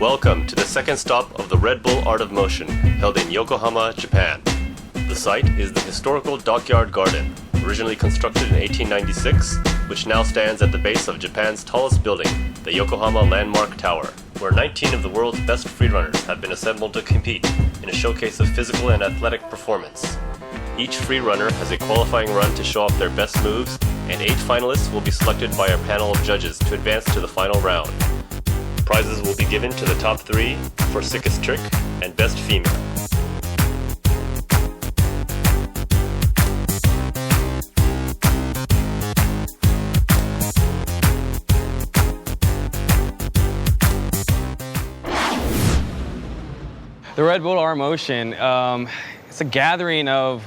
Welcome to the second stop of the Red Bull Art of Motion, held in Yokohama, Japan. The site is the historical Dockyard Garden, originally constructed in 1896, which now stands at the base of Japan's tallest building, the Yokohama Landmark Tower, where 19 of the world's best freerunners have been assembled to compete in a showcase of physical and athletic performance. Each freerunner has a qualifying run to show off their best moves, and 8 finalists will be selected by a panel of judges to advance to the final round. Prizes will be given to the top 3 for sickest trick and best female. The Red Bull Art Motion, it's a gathering of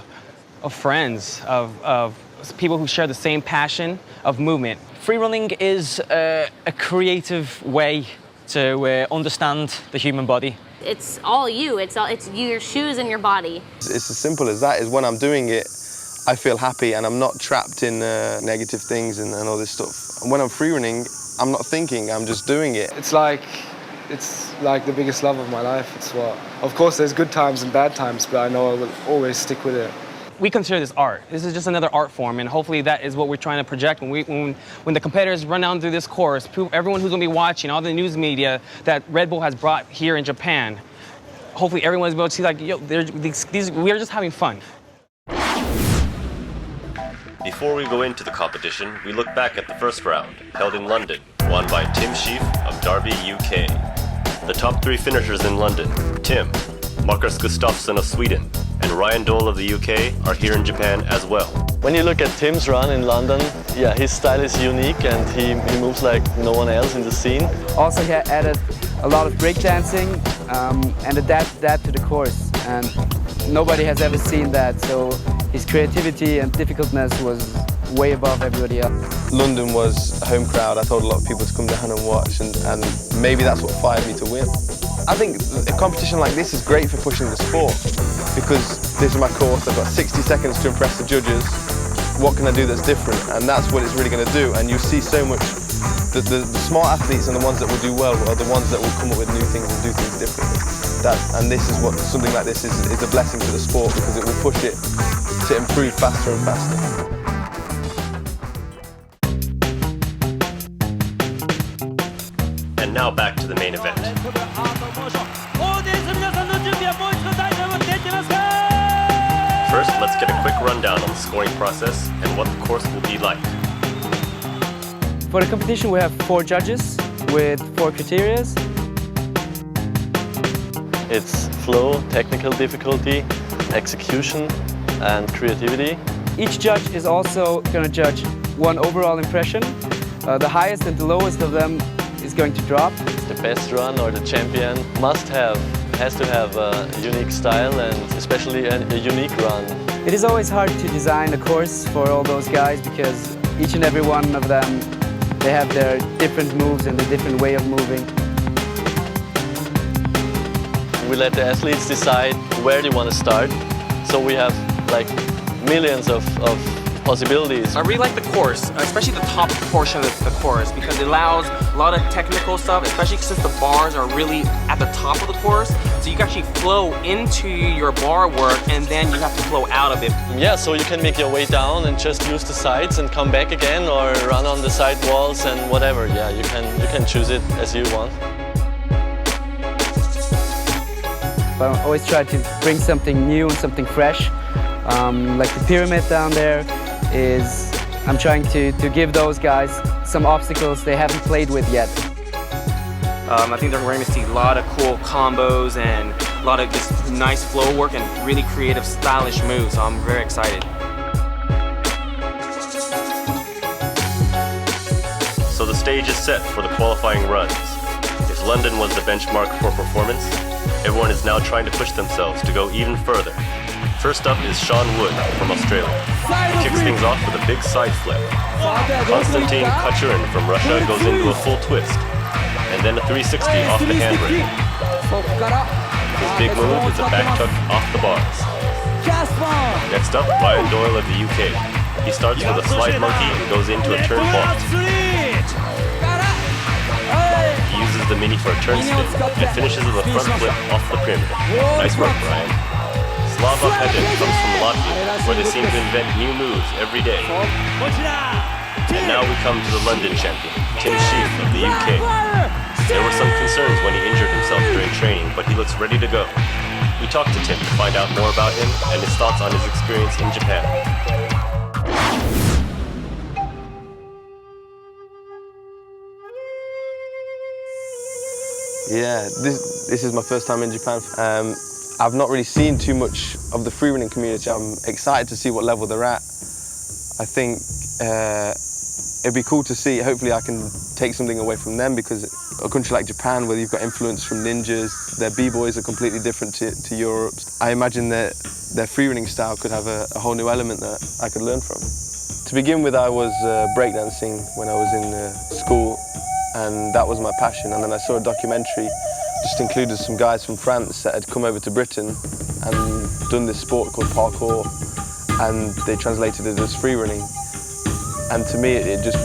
friends, of people who share the same passion of movement. Freerunning is a creative way to understand the human body. It's all you. It's your shoes and your body. It's as simple as that. Is when I'm doing it, I feel happy and I'm not trapped in negative things and all this stuff. And when I'm freerunning, I'm not thinking. I'm just doing it. It's like the biggest love of my life. Of course, there's good times and bad times, but I know I will always stick with it. We consider this art. This is just another art form, and hopefully that is what we're trying to project when the competitors run down through this course. Everyone who's going to be watching, all the news media that Red Bull has brought here in Japan, hopefully everyone's able to see, like, yo, we're just having fun. Before we go into the competition, we look back at the first round, held in London, won by Tim Sheaf of Derby, UK. The top 3 finishers in London, Tim, Marcus Gustafsson of Sweden, and Ryan Dole of the UK are here in Japan as well. When you look at Tim's run in London, yeah, his style is unique and he moves like no one else in the scene. Also, he added a lot of breakdancing and adapted that to the course. And nobody has ever seen that, so his creativity and difficultness was way above everybody else. London was a home crowd. I told a lot of people to come down and watch, and maybe that's what fired me to win. I think a competition like this is great for pushing the sport because this is my course. I've got 60 seconds to impress the judges. What can I do that's different? And that's what it's really going to do. And you see so much. The smart athletes and the ones that will do well are the ones that will come up with new things and do things differently. And this is what something like this is a blessing for the sport because it will push it to improve faster and faster. And now back to the main event. First, let's get a quick rundown on the scoring process and what the course will be like. For the competition, we have 4 judges with 4 criteria. It's flow, technical difficulty, execution, and creativity. Each judge is also going to judge one overall impression. The highest and the lowest of them is going to drop. The best run or the champion has to have a unique style and especially a unique run. It is always hard to design a course for all those guys because each and every one of them, they have their different moves and a different way of moving. We let the athletes decide where they want to start. So we have like millions of possibilities. I really like the course, especially the top portion of the course, because it allows a lot of technical stuff, especially since the bars are really at the top of the course. So you can actually flow into your bar work and then you have to flow out of it. Yeah, so you can make your way down and just use the sides and come back again or run on the side walls and whatever. Yeah, you can choose it as you want. But I always try to bring something new and something fresh. Like the pyramid down there I'm trying to give those guys some obstacles they haven't played with yet. I think they're going to see a lot of cool combos and a lot of just nice flow work and really creative, stylish moves, so I'm very excited. So the stage is set for the qualifying runs. If London was the benchmark for performance, everyone is now trying to push themselves to go even further. First up is Sean Wood from Australia. He kicks things off with a big side flip. Konstantin Kachurin from Russia goes into a full twist, and then a 360 off the handbrake. His big move is a back tuck off the bars. Next up, Ryan Doyle of the UK. He starts with a slide monkey and goes into a turn vault. He uses the mini for a turn spin and finishes with a front flip off the pyramid. Nice work, Brian. Slava Pedin comes from Latvia, where they seem to invent new moves every day. And now we come to the London champion, Tim Sheaf of the UK. There were some concerns when he injured himself during training, but he looks ready to go. We talked to Tim to find out more about him and his thoughts on his experience in Japan. Yeah, this is my first time in Japan. I've not really seen too much of the freerunning community. I'm excited to see what level they're at. I think it'd be cool to see. Hopefully I can take something away from them, because a country like Japan, where you've got influence from ninjas, their b-boys are completely different to Europe's. I imagine that their freerunning style could have a whole new element that I could learn from. To begin with, I was breakdancing when I was in school, and that was my passion. And then I saw a documentary just included some guys from France that had come over to Britain and done this sport called parkour, and they translated it as freerunning. And to me, it just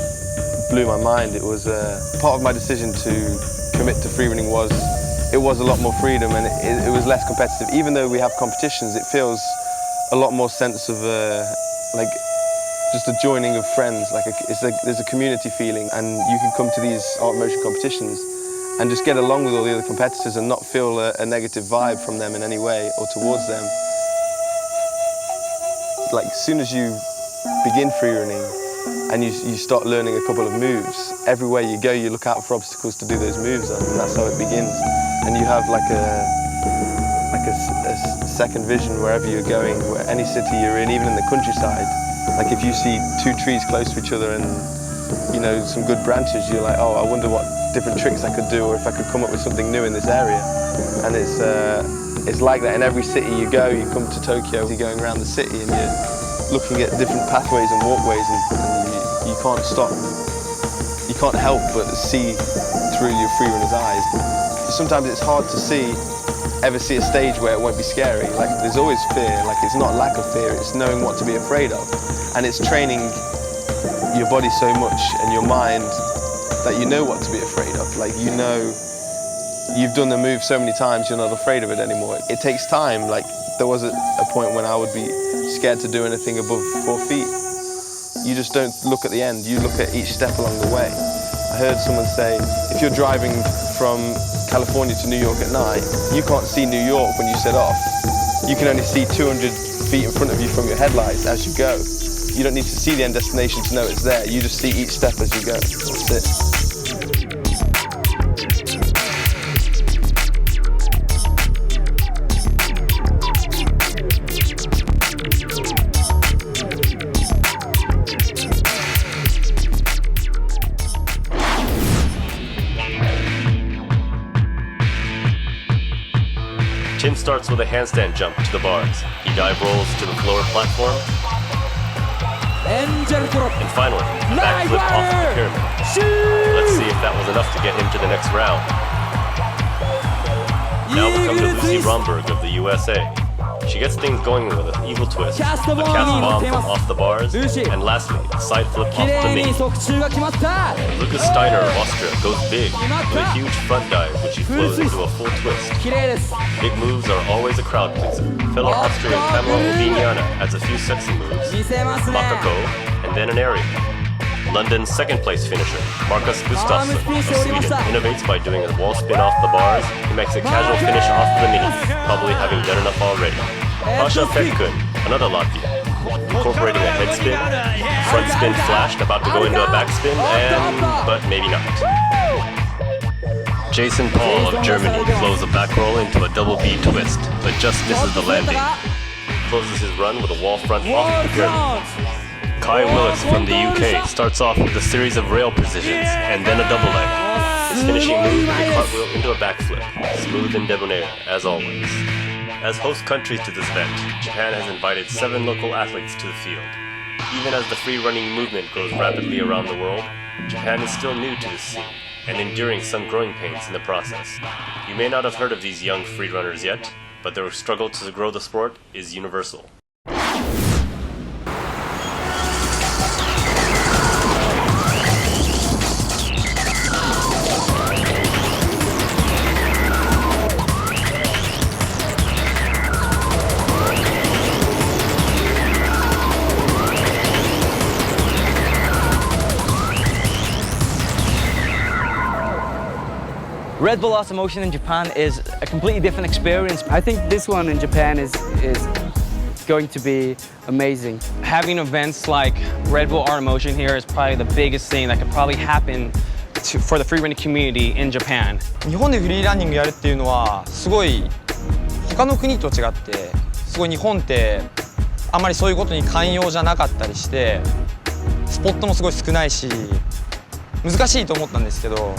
blew my mind. It was part of my decision to commit to freerunning was it was a lot more freedom, and it was less competitive. Even though we have competitions, it feels a lot more sense of like just a joining of friends. There's a community feeling, and you can come to these art motion competitions and just get along with all the other competitors and not feel a negative vibe from them in any way or towards them. Like, as soon as you begin freerunning and you start learning a couple of moves, everywhere you go you look out for obstacles to do those moves on, and that's how it begins. And you have like a second vision wherever you're going, where any city you're in, even in the countryside. Like, if you see two trees close to each other and, you know, some good branches, you're like, oh, I wonder what different tricks I could do, or if I could come up with something new in this area. And it's like that in every city you go. You come to Tokyo, you're going around the city and you're looking at different pathways and walkways, and you can't stop. You can't help but see through your freerunner's eyes. Sometimes it's hard to ever see a stage where it won't be scary. Like, there's always fear. Like, it's not lack of fear, it's knowing what to be afraid of. And it's training your body so much and your mind that you know what to be afraid of. Like, you know, you've done the move so many times, you're not afraid of it anymore. It takes time. Like, there was a point when I would be scared to do anything above 4 feet. You just don't look at the end, you look at each step along the way. I heard someone say, if you're driving from California to New York at night, you can't see New York when you set off. You can only see 200 feet in front of you from your headlights as you go. You don't need to see the end destination to know it's there. You just see each step as you go. That's it. Tim starts with a handstand jump to the bars. He dive rolls to the floor platform. And finally, backflip off the pyramid. Let's see if that was enough to get him to the next round. Now we come to Lucy Romberg of the USA. She gets things going with an evil twist, a cast bomb from off the bars, and lastly, a side flip off the mini. Lucas Steiner of Austria goes big with a huge front dive, which he flows into a full twist. Big moves are always a crowd pleaser. Fellow Austrian Kamala Urbiniana adds a few sexy moves, Makako, and then an aerial. London's second place finisher, Marcus Gustafsson of Sweden, innovates by doing a wall spin off the bars. He makes a casual finish off the mini, probably having done enough already. Pasha Petkun, another Latvian, incorporating a head spin, front spin flashed, about to go into a backspin, but maybe not. Jason Paul of Germany flows a back roll into a double B twist, but just misses the landing. Closes his run with a wall front off the pyramid. Kai Willis from the UK starts off with a series of rail precisions and then a double leg. His finishing move is a cartwheel into a backflip, smooth and debonair, as always. As host countries to this event, Japan has invited 7 local athletes to the field. Even as the free-running movement grows rapidly around the world, Japan is still new to this scene and enduring some growing pains in the process. You may not have heard of these young free-runners yet, but their struggle to grow the sport is universal. Red Bull Lost Emotion in Japan is a completely different experience. I think this one in Japan is going to be amazing. Having events like Red Bull Art Emotion here is probably the biggest thing that could probably happen for the free running community in Japan. 日本でフリーランニングやるっていうのはすごい他の国と違ってすごい日本ってあまりそういうことに寛容じゃなかったりしてスポットもすごい少ないし難しいと思ったんですけど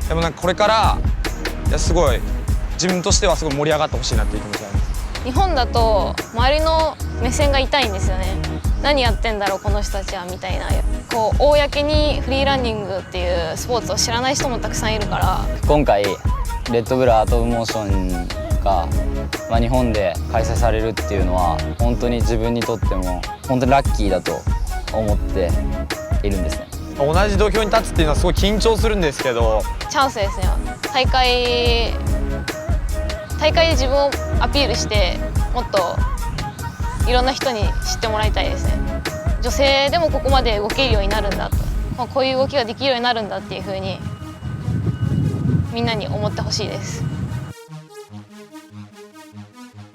でもなんかこれからすごい自分としてはすごい盛り上がってほしいなっていう気持ちがあります。日本だと周りの目線が痛いんですよね。何やってんだろうこの人たちはみたいなこう公にフリーランニングっていうスポーツを知らない人もたくさんいるから今回レッドブルアートオブモーションが、日本で開催されるっていうのは本当に自分にとっても本当にラッキーだと思っているんですね。同じ土俵に立つっていうのはすごい緊張するんですけどチャンスですね。大会で自分をアピールしてもっといろんな人に知ってもらいたいですね。女性でもここまで動けるようになるんだとこういう動きができるようになるんだっていう風にみんなに思ってほしいです。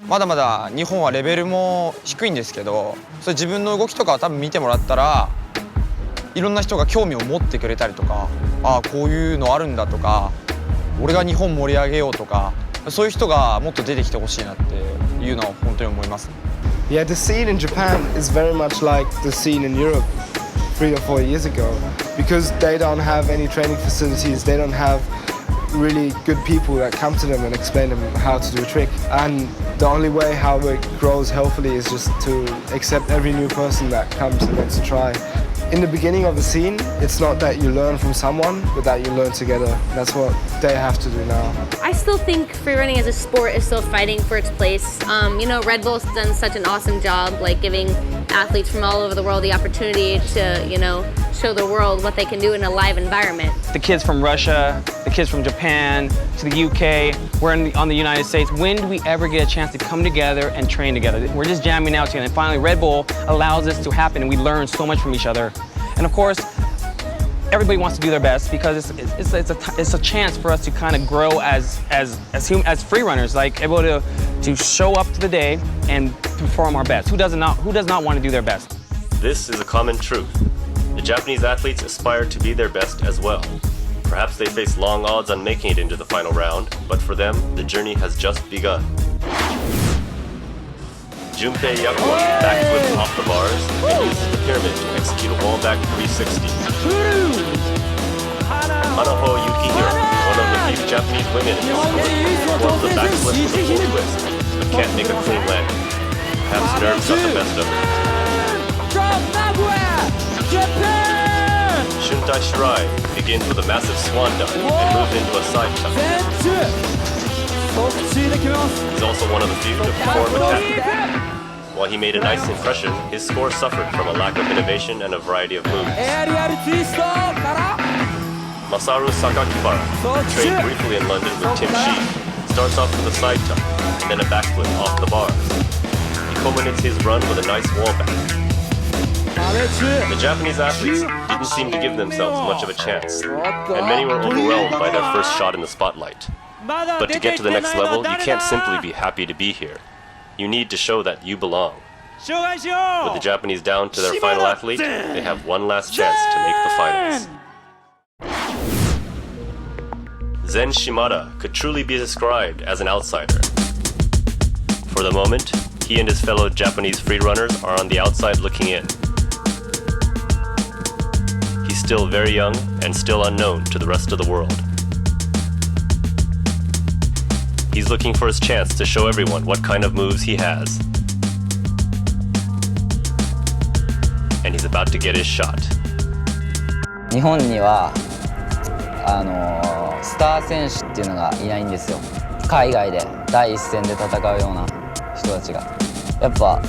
まだまだ日本はレベルも低いんですけどそれ自分の動きとかは多分見てもらったらいろんな人が興味を持ってくれたりとかああこういうのあるんだとか俺が日本盛り上げようとかそういう人がもっと出てきてほしいなっていうのは本当に思います。Yeah, the scene in Japan is very much like the scene in Europe 3 or 4 years ago because they don't have any training facilities, they don't have really good people that come to them and explain them how to do a trick. And the only way how it grows healthily is just to accept every new person that comes and wants to try. In the beginning of the scene, it's not that you learn from someone, but that you learn together. That's what they have to do now. I still think free running as a sport is still fighting for its place. Red Bull's done such an awesome job, like giving athletes from all over the world the opportunity to, show the world what they can do in a live environment. The kids from Russia, the kids from Japan, to the UK, we're on the United States. When do we ever get a chance to come together and train together? We're just jamming out together. And finally, Red Bull allows this to happen, and we learn so much from each other. And of course, everybody wants to do their best because it's a chance for us to kind of grow as free runners, like able to show up to the day and perform our best. Who does not want to do their best? This is a common truth. The Japanese athletes aspire to be their best as well. Perhaps they face long odds on making it into the final round, but for them, the journey has just begun. Junpei Yakuwa backflips off the bars and uses the pyramid to execute a wall back 360. Hanaho Yukihiro, one of the few Japanese women in this sport, performs a backflip with a full twist, but can't make a clean landing. Perhaps nerves got the best of her. Shuntai Shirai begins with a massive swan dive and moves into a side tuck. He's also one of the few to perform a tap. While he made a nice impression, his score suffered from a lack of innovation and a variety of moves. Masaru Sakakibara, who trained briefly in London with Tim Shee, starts off with a side tuck and then a backflip off the bars. He culminates his run with a nice wall back. The Japanese athletes didn't seem to give themselves much of a chance, and many were overwhelmed by their first shot in the spotlight. But to get to the next level, you can't simply be happy to be here. You need to show that you belong. With the Japanese down to their final athlete, they have one last chance to make the finals. Zen Shimada could truly be described as an outsider. For the moment, he and his fellow Japanese freerunners are on the outside looking in. He's still very young and still unknown to the rest of the world. He's looking for his chance to show everyone what kind of moves he has. And he's about to get his shot. 日本にはスター選手っていうのがいないんですよ。海外で第一線で戦うような人たちがやっぱ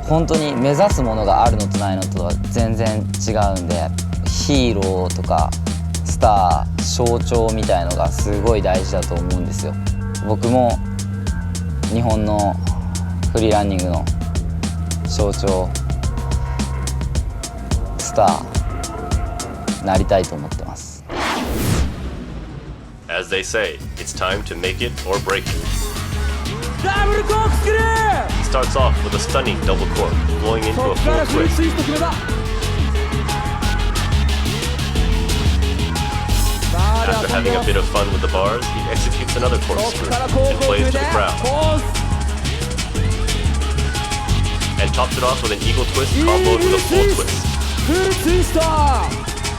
本当に目指すものがあるのとないのとは全然違うんで、ヒーローとかスター象徴みたいのがすごい大事だと思うんですよ。僕も日本のフリーランニングの象徴スターなりたいと思ってます。As they say, it's time to make it or break it. He starts off with a stunning double cork, flowing into a full twist. After having a bit of fun with the bars, he executes another corkscrew and plays to the crowd. And tops it off with an eagle twist comboed with a full twist.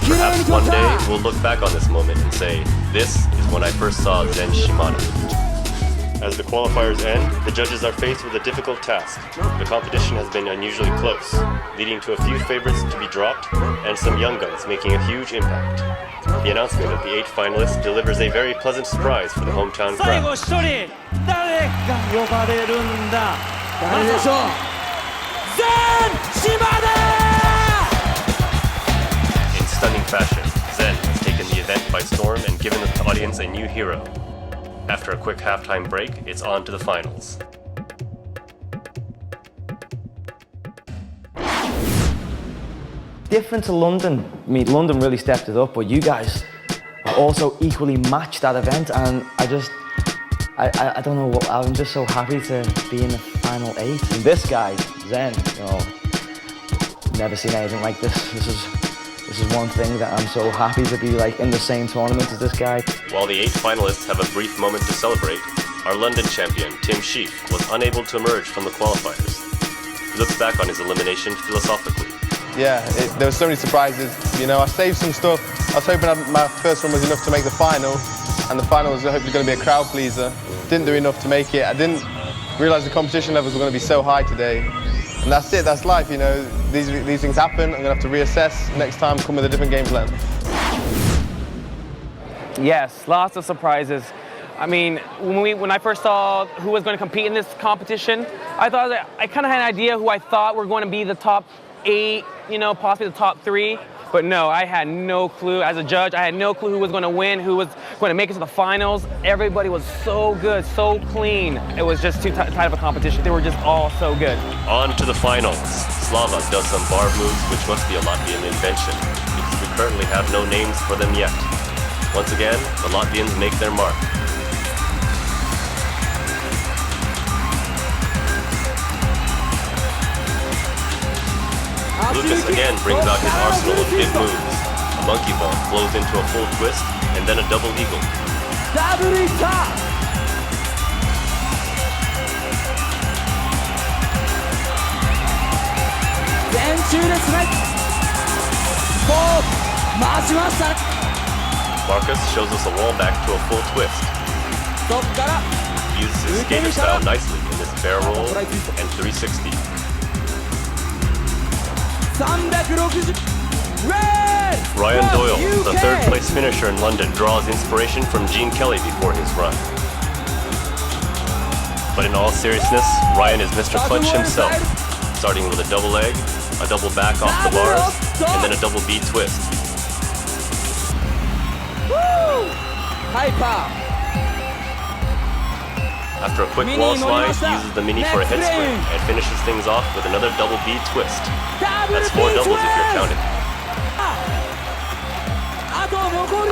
Perhaps one day we'll look back on this moment and say, this is when I first saw Zen Shimada. As the qualifiers end, the judges are faced with a difficult task. The competition has been unusually close, leading to a few favorites to be dropped and some young guns making a huge impact. The announcement of the 8 finalists delivers a very pleasant surprise for the hometown crowd. In stunning fashion, Zen has taken the event by storm and given the audience a new hero. After a quick halftime break, it's on to the finals. Different to London. I mean, London really stepped it up, but you guys also equally matched that event, and I don't know, I'm just so happy to be in the final 8. And this guy, Zen, never seen anything like this. This is one thing that I'm so happy to be like in the same tournament as this guy. While the 8 finalists have a brief moment to celebrate, our London champion, Tim Sheaf, was unable to emerge from the qualifiers. He looks back on his elimination philosophically. Yeah, there were so many surprises. I saved some stuff. I was hoping my first one was enough to make the final, and the final was hopefully going to be a crowd pleaser. Didn't do enough to make it. I didn't realise the competition levels were going to be so high today. And that's it, that's life, These things happen. I'm going to have to reassess next time, come with a different game plan. Yes, lots of surprises. I mean, when I first saw who was going to compete in this competition, I kind of had an idea who I thought were going to be the top 8, possibly the top 3. But no, I had no clue. As a judge, I had no clue who was going to win, who was going to make it to the finals. Everybody was so good, so clean. It was just too tight of a competition. They were just all so good. On to the finals. Slava does some bar moves, which must be a Latvian invention, because we currently have no names for them yet. Once again, the Latvians make their mark. Lucas again brings out his arsenal of big moves. A monkey ball flows into a full twist, and then a double eagle. Marcus shows us a wall back to a full twist. He uses his skater style nicely in this bear roll and 360. Ryan Doyle, the third-place finisher in London, draws inspiration from Gene Kelly before his run. But in all seriousness, Ryan is Mr. Clutch himself, starting with a double leg, a double back off the bars, and then a double B twist. After a quick wall slide, he uses the mini for a head spring and finishes things off with another double B twist. That's 4 doubles if you're counting.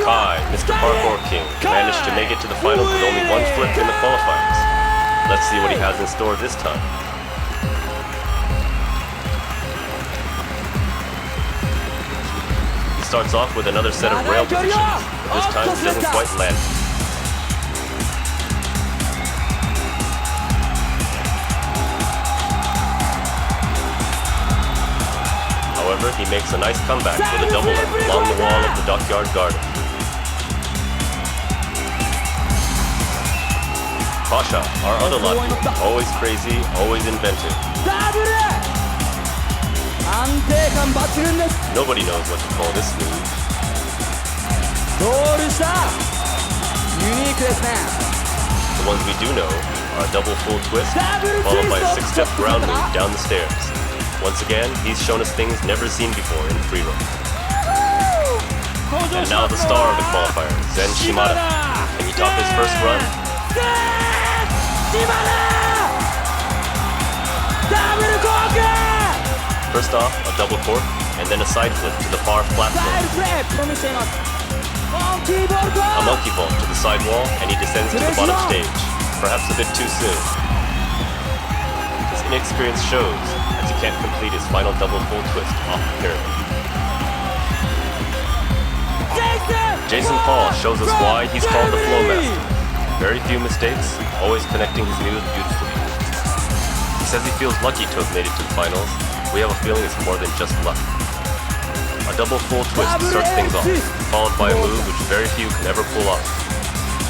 Kai, Mr. Parkour King, managed to make it to the finals with only 1 flip in the qualifiers. Let's see what he has in store this time. He starts off with another set of rail positions, but this time he doesn't quite land. However, he makes a nice comeback with a double end along the wall of the Dockyard Garden. Pasha, our other Latvian, always crazy, always inventive. Nobody knows what to call this move. The ones we do know are a double full twist, followed by a 6-step ground move down the stairs. Once again, he's shown us things never seen before in free roll. And now the star of the qualifier, Zen Shimada. Can he top his first run? First off, a double cork, and then a side flip to the far flat floor. A monkey vault to the side wall, and he descends to the bottom stage, perhaps a bit too soon. His inexperience shows, as he can't complete his final double full twist off the pyramid. Jason Paul shows us why he's called the Flow Master. Very few mistakes, always connecting his moves beautifully. He says he feels lucky to have made it to the finals. We have a feeling it's more than just luck. A double full twist starts things off, followed by a move which very few can ever pull off.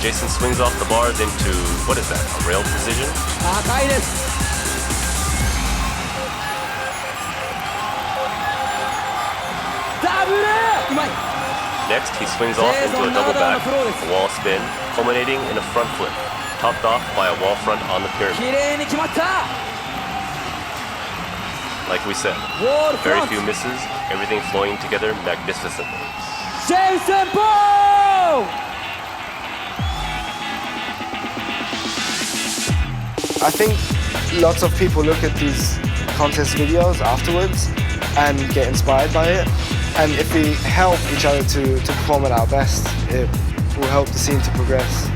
Jason swings off the bars into, what is that, a rail precision? Next, he swings off into a double back, a wall spin, culminating in a front flip, topped off by a wall front on the pyramid. Like we said, very few misses, everything flowing together magnificently. Jason Paul! I think lots of people look at these contest videos afterwards and get inspired by it. And if we help each other to perform at our best, it will help the scene to progress.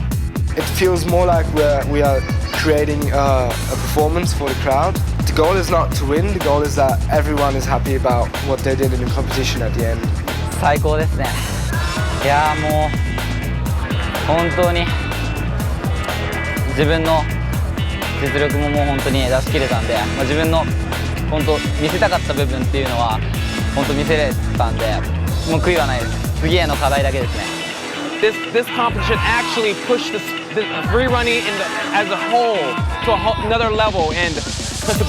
It feels more like we are creating a performance for the crowd. The goal is not to win, the goal is that everyone is happy about what they did in the competition at the end. 最高ですね。いやーもう本当に自分の実力ももう本当に出し切れたんで、自分の本当見せたかった部分っていうのは本当見せれたんで、もう悔いはないです。次への課題だけですね。This competition actually pushed the free running as a whole to another level, and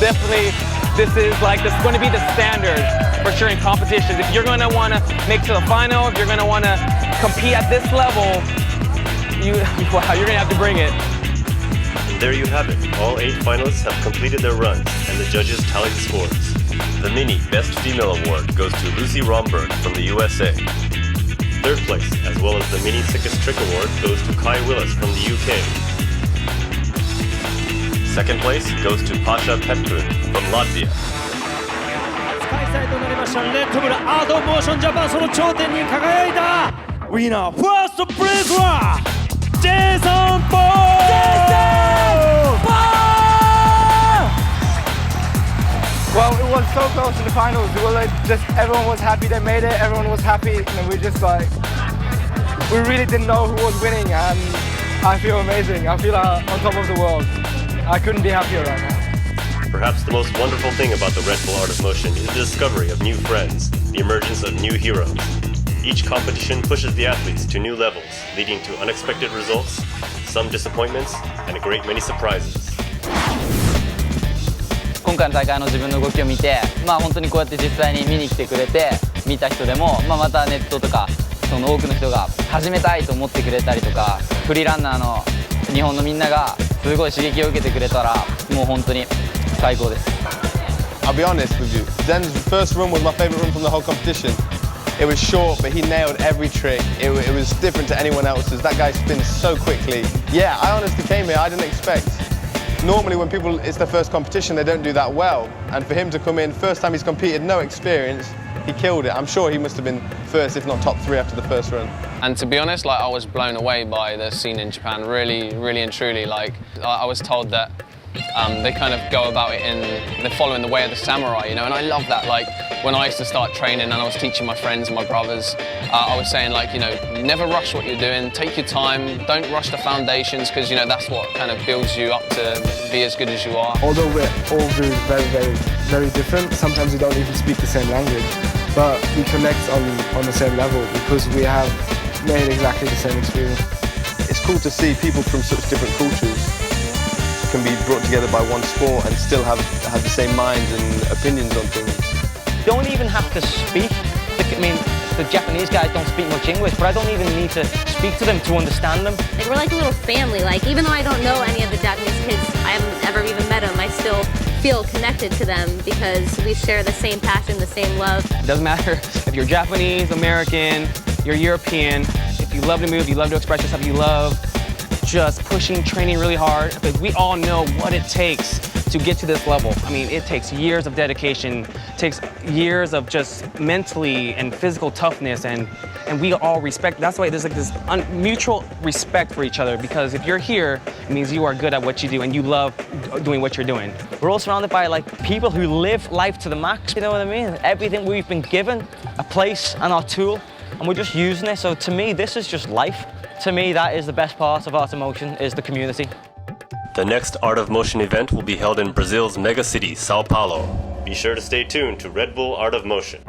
definitely this is going to be the standard for sure in competitions. If you're going to want to make it to the final, if you're going to want to compete at this level, you're going to have to bring it. And there you have it. All 8 finalists have completed their runs, and the judges tally the scores. The Mini Best Female Award goes to Lucy Romberg from the USA. Third place, as well as the Mini Sickest Trick Award, goes to Kai Willis from the UK. Second place goes to Pasha Petrun from Latvia. 開催となりましたレッドブルアートモーションジャパンその頂点に輝いたウィナーファーストプレイスはジェイソン・ポール Well, it was so close in the finals. It was everyone was happy they made it. Everyone was happy, and we just we really didn't know who was winning, and I feel amazing. I feel on top of the world. I couldn't be happier right now. Perhaps the most wonderful thing about the Red Bull Art of Motion is the discovery of new friends, the emergence of new heroes. Each competition pushes the athletes to new levels, leading to unexpected results, some disappointments, and a great many surprises. 今回の大会の自分の動きを見て、本当にこうやって実際に見に来てくれて見た人でも、またネットとかその多くの人が始めたいと思ってくれたりとか、フリーランナーの日本のみんながすごい刺激を受けてくれたらもう本当に最高です。I'll be honest with you. Zen's first run was my favorite run from the whole competition. It was short, but he nailed every trick. It was different to anyone else's. That guy spins so quickly. Yeah, I honestly came here. I didn't expect. Normally when people, it's their first competition, they don't do that well. And for him to come in, first time he's competed, no experience, he killed it. I'm sure he must have been first, if not top 3 after the first run. And to be honest, I was blown away by the scene in Japan, really and truly. I was told that they kind of go about it they're following the way of the samurai, and I love that. When I used to start training and I was teaching my friends and my brothers, I was saying never rush what you're doing, take your time, don't rush the foundations, because that's what kind of builds you up to be as good as you are. Although we're all very different, sometimes we don't even speak the same language, but we connect on the same level because we have made exactly the same experience. It's cool to see people from such different cultures can be brought together by one sport and still have the same minds and opinions on things. Don't even have to speak. The Japanese guys don't speak much English, but I don't even need to speak to them to understand them. We're like a little family. Even though I don't know any of the Japanese kids, I haven't ever even met them, I still feel connected to them because we share the same passion, the same love. It doesn't matter if you're Japanese, American, you're European. If you love to move, you love to express yourself, you love just pushing, training really hard, because we all know what it takes to get to this level. It takes years of dedication, takes years of just mentally and physical toughness, and and we all respect. That's why there's like this mutual respect for each other, because if you're here, it means you are good at what you do and you love doing what you're doing. We're all surrounded by like people who live life to the max, you know what I mean? Everything we've been given, a place and our tool, and we're just using it. So to me, this is just life. To me, that is the best part of Art of Motion, is the community. The next Art of Motion event will be held in Brazil's mega city, Sao Paulo. Be sure to stay tuned to Red Bull Art of Motion.